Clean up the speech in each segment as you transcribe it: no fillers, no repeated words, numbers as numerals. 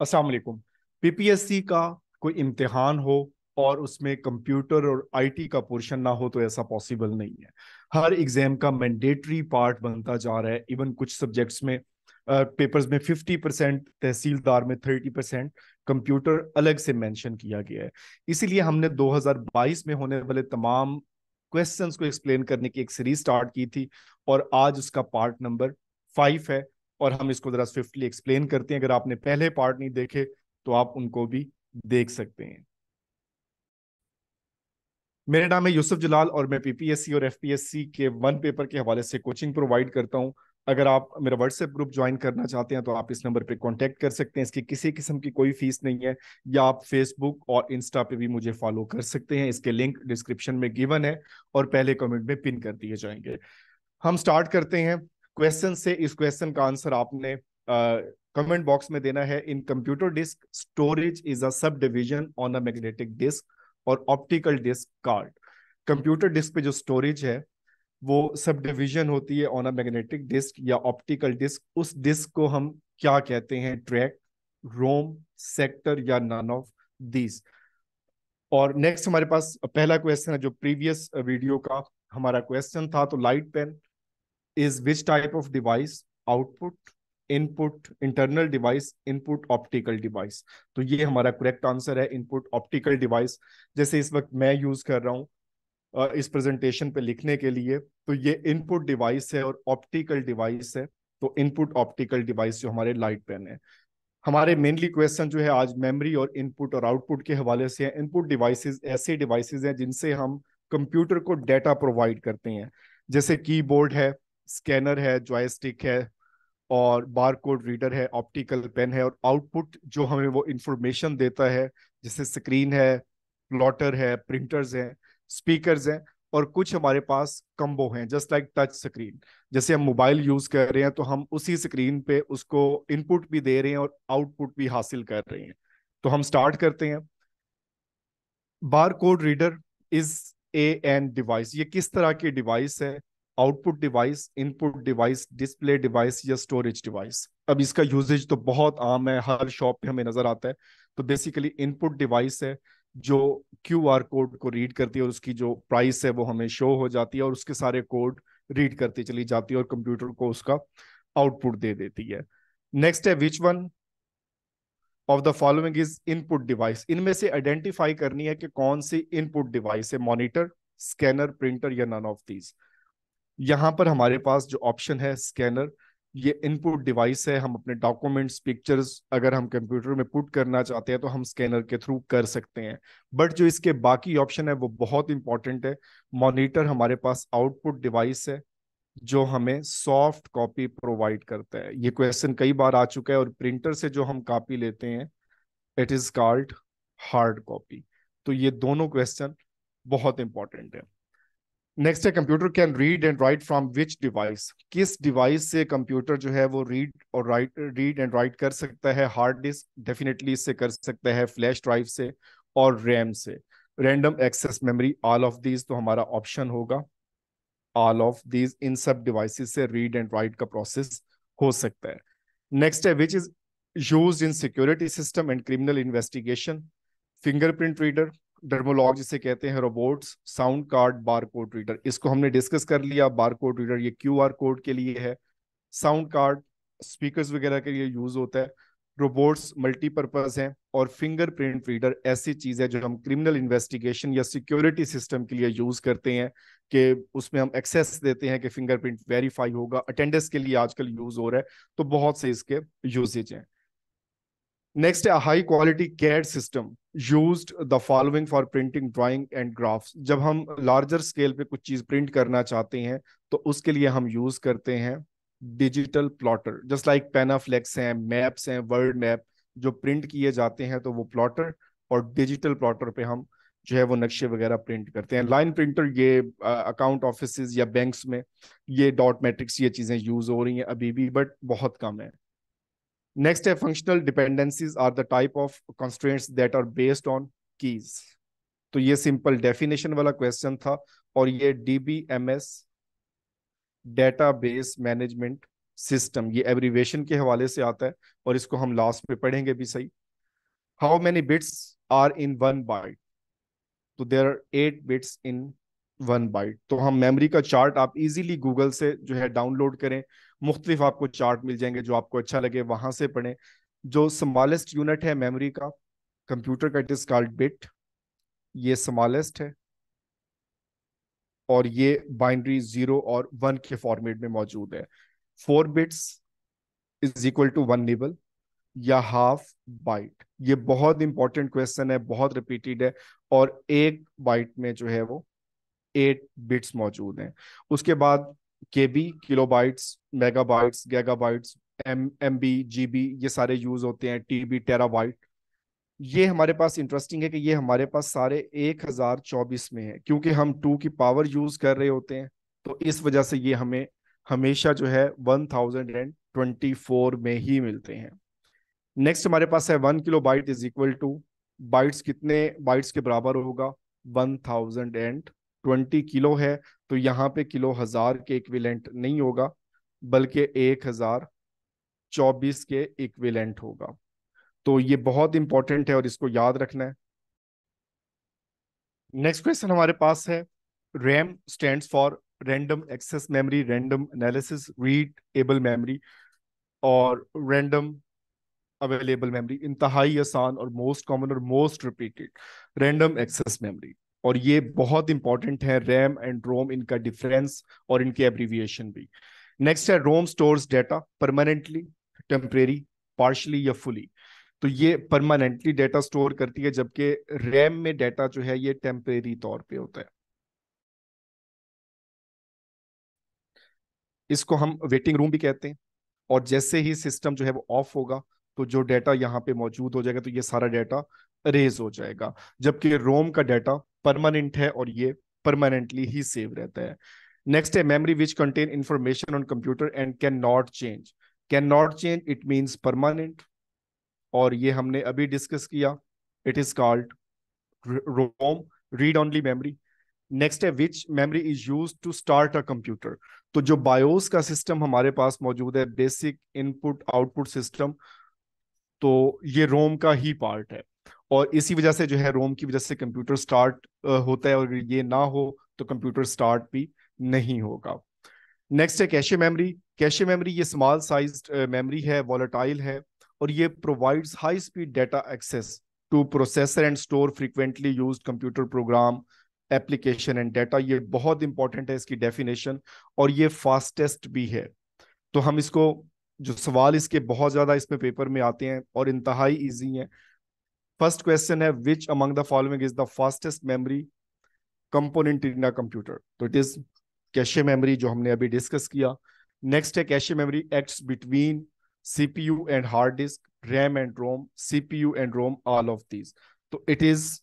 अस्सलाम वालेकुम। पीपीएससी का कोई इम्तिहान हो और उसमें कंप्यूटर और आईटी का पोर्शन ना हो तो ऐसा पॉसिबल नहीं है। हर एग्जाम का मैंडेटरी पार्ट बनता जा रहा है। इवन कुछ सब्जेक्ट्स में पेपर्स में 50%, तहसीलदार में 30% कंप्यूटर अलग से मेंशन किया गया है। इसीलिए हमने 2022 में होने वाले तमाम क्वेश्चंस को एक्सप्लेन करने की एक सीरीज स्टार्ट की थी और आज उसका पार्ट नंबर 5 है। और हम इसको जरा स्विफ्टली एक्सप्लेन करते हैं। अगर आपने पहले पार्ट नहीं देखे तो आप उनको भी देख सकते हैं। मेरा नाम है यूसुफ जलाल और मैं पीपीएससी और एफपीएससी के वन पेपर के हवाले से कोचिंग प्रोवाइड करता हूं। अगर आप मेरा व्हाट्सएप ग्रुप ज्वाइन करना चाहते हैं तो आप इस नंबर पे कांटेक्ट कर सकते हैं। इसकी किसी किस्म की कोई फीस नहीं है। या आप फेसबुक और इंस्टा पे भी मुझे फॉलो कर सकते हैं। इसके लिंक डिस्क्रिप्शन में गिवन है और पहले कमेंट में पिन कर दिए जाएंगे। हम स्टार्ट करते हैं क्वेश्चन से। इस क्वेश्चन का आंसर आपने कमेंट बॉक्स में देना है। In computer disk storage is a subdivision on a magnetic disk और optical disk card. Computer disk पे जो स्टोरेज है वो सब डिवीजन होती है ऑन अ मैग्नेटिक डिस्क या ऑप्टिकल डिस्क। उस डिस्क को हम क्या कहते हैं? ट्रैक, रोम, सेक्टर या नन ऑफ दीज। और नेक्स्ट हमारे पास पहला क्वेश्चन है जो प्रीवियस वीडियो का हमारा क्वेश्चन था। तो light pen is which type of device? Output, input, internal device, input optical device। तो ये हमारा करेक्ट आंसर है, इनपुट ऑप्टिकल डिवाइस। जैसे इस वक्त मैं यूज कर रहा हूँ इस प्रेजेंटेशन पे लिखने के लिए, तो ये इनपुट डिवाइस है और ऑप्टिकल डिवाइस है। तो इनपुट ऑप्टिकल डिवाइस जो हमारे लाइट पेन है। हमारे मेनली क्वेश्चन जो है आज मेमोरी और इनपुट और आउटपुट के हवाले से है। इनपुट डिवाइसेस ऐसे डिवाइसेस हैं जिनसे हम कंप्यूटर को डाटा प्रोवाइड करते हैं। जैसे कीबोर्ड है, स्कैनर है, जॉयस्टिक है और बारकोड रीडर है, ऑप्टिकल पेन है। और आउटपुट जो हमें वो इंफॉर्मेशन देता है, जैसे स्क्रीन है, प्लॉटर है, प्रिंटर्स हैं, स्पीकर्स हैं। और कुछ हमारे पास कम्बो हैं जस्ट लाइक टच स्क्रीन। जैसे हम मोबाइल यूज कर रहे हैं तो हम उसी स्क्रीन पे उसको इनपुट भी दे रहे हैं और आउटपुट भी हासिल कर रहे हैं। तो हम स्टार्ट करते हैं। Bar code reader is a an device. ये किस तरह की डिवाइस है? Output device, input device, display device या स्टोरेज डिवाइस? अब इसका यूजेज तो बहुत आम है, हर शॉप पे हमें नजर आता है। तो बेसिकली इनपुट डिवाइस है जो क्यूआर कोड को रीड करती है और उसकी जो प्राइस है वो हमें शो हो जाती है और उसके सारे कोड रीड करती चली जाती है और कंप्यूटर को उसका आउटपुट दे देती है। नेक्स्ट है which one of the following is input device. इनमें से आइडेंटिफाई करनी है कि कौन सी इनपुट डिवाइस है। मॉनिटर, स्कैनर, प्रिंटर या नन ऑफ दीज। यहां पर हमारे पास जो ऑप्शन है स्कैनर, ये इनपुट डिवाइस है। हम अपने डॉक्यूमेंट्स, पिक्चर्स अगर हम कंप्यूटर में पुट करना चाहते हैं तो हम स्कैनर के थ्रू कर सकते हैं। बट जो इसके बाकी ऑप्शन है वो बहुत इंपॉर्टेंट है। मॉनिटर हमारे पास आउटपुट डिवाइस है जो हमें सॉफ्ट कॉपी प्रोवाइड करता है। ये क्वेश्चन कई बार आ चुका है। और प्रिंटर से जो हम कॉपी लेते हैं it is called hard copy. तो ये दोनों क्वेश्चन बहुत इंपॉर्टेंट है। नेक्स्ट है computer can read and right from which device. किस डिवाइस से कंप्यूटर जो है वो रीड एंड राइट कर सकता है? हार्ड डिस्क डेफिनेटली इससे कर सकता है, फ्लैश ड्राइव से और रैम से। Random access memory, all of these. तो हमारा ऑप्शन होगा ऑल ऑफ दीज। इन सब डिवाइसेस से रीड एंड राइट का प्रोसेस हो सकता है। नेक्स्ट है which is used in security system and criminal investigation. Fingerprint reader, Dermalog जिसे कहते हैं, robots, sound card, bar code reader. इसको हमने डिस्कस कर लिया। बार कोड रीडर ये क्यूआर कोड के लिए है। साउंड कार्ड स्पीकर्स वगैरह के लिए यूज होता है। रोबोट्स मल्टीपर्पज हैं। और फिंगरप्रिंट रीडर ऐसी चीज है जो हम क्रिमिनल इन्वेस्टिगेशन या सिक्योरिटी सिस्टम के लिए यूज करते हैं कि उसमें हम एक्सेस देते हैं कि फिंगरप्रिंट वेरीफाई होगा। अटेंडेंस के लिए आजकल यूज हो रहा है। तो बहुत से इसके यूजेज हैं। नेक्स्ट है high quality CAD system used the following for printing, drawing and graphs. जब हम लार्जर स्केल पे कुछ चीज प्रिंट करना चाहते हैं तो उसके लिए हम यूज करते हैं डिजिटल प्लॉटर। जस्ट लाइक पेनाफ्लेक्स हैं, मैप्स हैं, वर्ल्ड मैप जो प्रिंट किए जाते हैं तो वो प्लॉटर। और डिजिटल प्लॉटर पे हम जो है वो नक्शे वगैरह प्रिंट करते हैं। लाइन प्रिंटर ये अकाउंट ऑफिस या बैंक्स में ये डॉट मैट्रिक्स ये चीजें यूज हो रही हैं अभी भी, बट बहुत कम है। नेक्स्ट है functional dependencies are the type of constraints that are based on keys. तो ये सिंपल डेफिनेशन वाला क्वेश्चन था और ये डीबीएमएस डेटाबेस मैनेजमेंट सिस्टम, ये एब्रीवेशन के हवाले से आता है और इसको हम लास्ट में पढ़ेंगे भी सही। How many bits are in one byte? तो there are 8 bits in 1 byte. तो हम मेमोरी का चार्ट आप इजीली गूगल से जो है डाउनलोड करें, मुख्तलिफ आपको चार्ट मिल जाएंगे, जो आपको अच्छा लगे वहां से पढ़ें। जो स्मॉलेस्ट यूनिट है मेमोरी का, कंप्यूटर का, इट इज कॉल्ड बिट। ये स्मॉलेस्ट है और ये बाइनरी 0 और 1 के फॉर्मेट में मौजूद है। 4 bits is equal to 1 nibble या हाफ बाइट। ये बहुत इंपॉर्टेंट क्वेश्चन है, बहुत रिपीटेड है। और 1 बाइट में जो है वो 8 बिट्स मौजूद हैं। उसके बाद केबी, किलोबाइट्स, मेगाबाइट्स, गैगाबाइट्स, एमबी, जीबी, ये सारे यूज होते हैं। TB, terabyte. ये हमारे पास इंटरेस्टिंग है कि ये हमारे पास सारे 1024 में है, क्योंकि हम 2 की पावर यूज कर रहे होते हैं। तो इस वजह से ये हमें हमेशा जो है 1024 में ही मिलते हैं। नेक्स्ट हमारे पास है 1 kilo byte is equal to, bytes कितने बाइट्स के बराबर होगा? 1020 किलो है। तो यहाँ पे किलो हजार के इक्विवेलेंट नहीं होगा, बल्कि 1024 के इक्विवेलेंट होगा। तो ये बहुत इंपॉर्टेंट है और इसको याद रखना है। नेक्स्ट क्वेश्चन हमारे पास है, RAM stands for random access memory, random analysis, readable memory और रैंडम अवेलेबल मेमोरी। इंतहाई आसान और मोस्ट कॉमन और most repeated random access memory. और ये बहुत इंपॉर्टेंट है, रैम एंड रोम, इनका डिफरेंस और इनके एब्रीविएशन भी। नेक्स्ट है, ROM stores data permanently, temporary, partially या फुली। तो ये परमानेंटली डेटा स्टोर करती है, जबकि रैम में डेटा जो है ये टेम्परेरी तौर पे होता है। इसको हम वेटिंग रूम भी कहते हैं। और जैसे ही सिस्टम जो है वो ऑफ होगा, तो जो डेटा यहाँ पे मौजूद हो जाएगा, तो ये सारा डेटा अरेज हो जाएगा। जबकि रोम का डेटा परमानेंट है और ये परमानेंटली ही सेव रहता है। नेक्स्ट है, memory which contain information on computer and can not change. Can not change, it means permanent, और ये हमने अभी डिस्कस किया। It is called ROM, read only memory. Next है, which memory is use to start a computer. तो जो BIOS का system हमारे पास मौजूद है, बेसिक इनपुट आउटपुट सिस्टम, तो ये रोम का ही पार्ट है। और इसी वजह से जो है, रोम की वजह से कंप्यूटर स्टार्ट होता है, और ये ना हो तो कंप्यूटर स्टार्ट भी नहीं होगा। नेक्स्ट है कैशे मेमोरी। कैशे मेमोरी ये स्मॉल साइज मेमोरी है, वॉलेटाइल है, और ये provides high speed data access to processor and store frequently used computer program, application and data. ये बहुत इंपॉर्टेंट है इसकी डेफिनेशन, और ये फास्टेस्ट भी है। तो हम इसको, जो सवाल इसके बहुत ज्यादा इसमें पेपर में आते हैं और इंतहाई इजी हैं। फर्स्ट क्वेश्चन है, which among the following is the fastest memory component in a computer? तो इट इज कैशे मेमोरी, जो हमने अभी डिस्कस किया। नेक्स्ट है, cache memory acts between CPU and hard disk, RAM and ROM, CPU and ROM, all of these. तो it is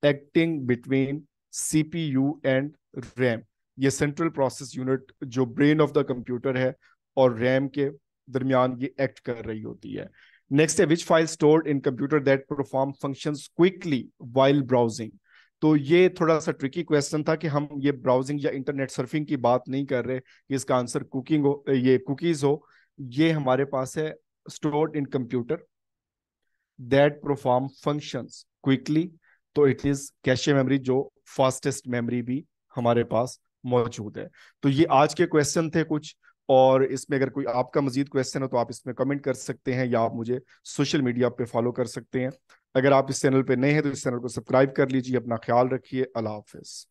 acting between CPU and RAM. ये central process unit जो brain of the computer है और RAM के दरमियान ये act कर रही होती है। नेक्स्ट है, which file stored in computer that perform functions quickly while browsing. तो ये थोड़ा सा ट्रिकी क्वेश्चन था कि हम ये ब्राउजिंग या इंटरनेट सर्फिंग की बात नहीं कर रहे कि इसका आंसर कुकिंग हो, ये कुकीज हो। ये हमारे पास है, stored in computer that perform functions quickly. तो इट इज कैशे मेमोरी, जो फास्टेस्ट मेमोरी भी हमारे पास मौजूद है। तो ये आज के क्वेश्चन थे कुछ, और इसमें अगर कोई आपका मजीद क्वेश्चन हो तो आप इसमें कमेंट कर सकते हैं, या आप मुझे सोशल मीडिया पे फॉलो कर सकते हैं। अगर आप इस चैनल पे नए हैं तो इस चैनल को सब्सक्राइब कर लीजिए। अपना ख्याल रखिए। अल्लाह हाफिज।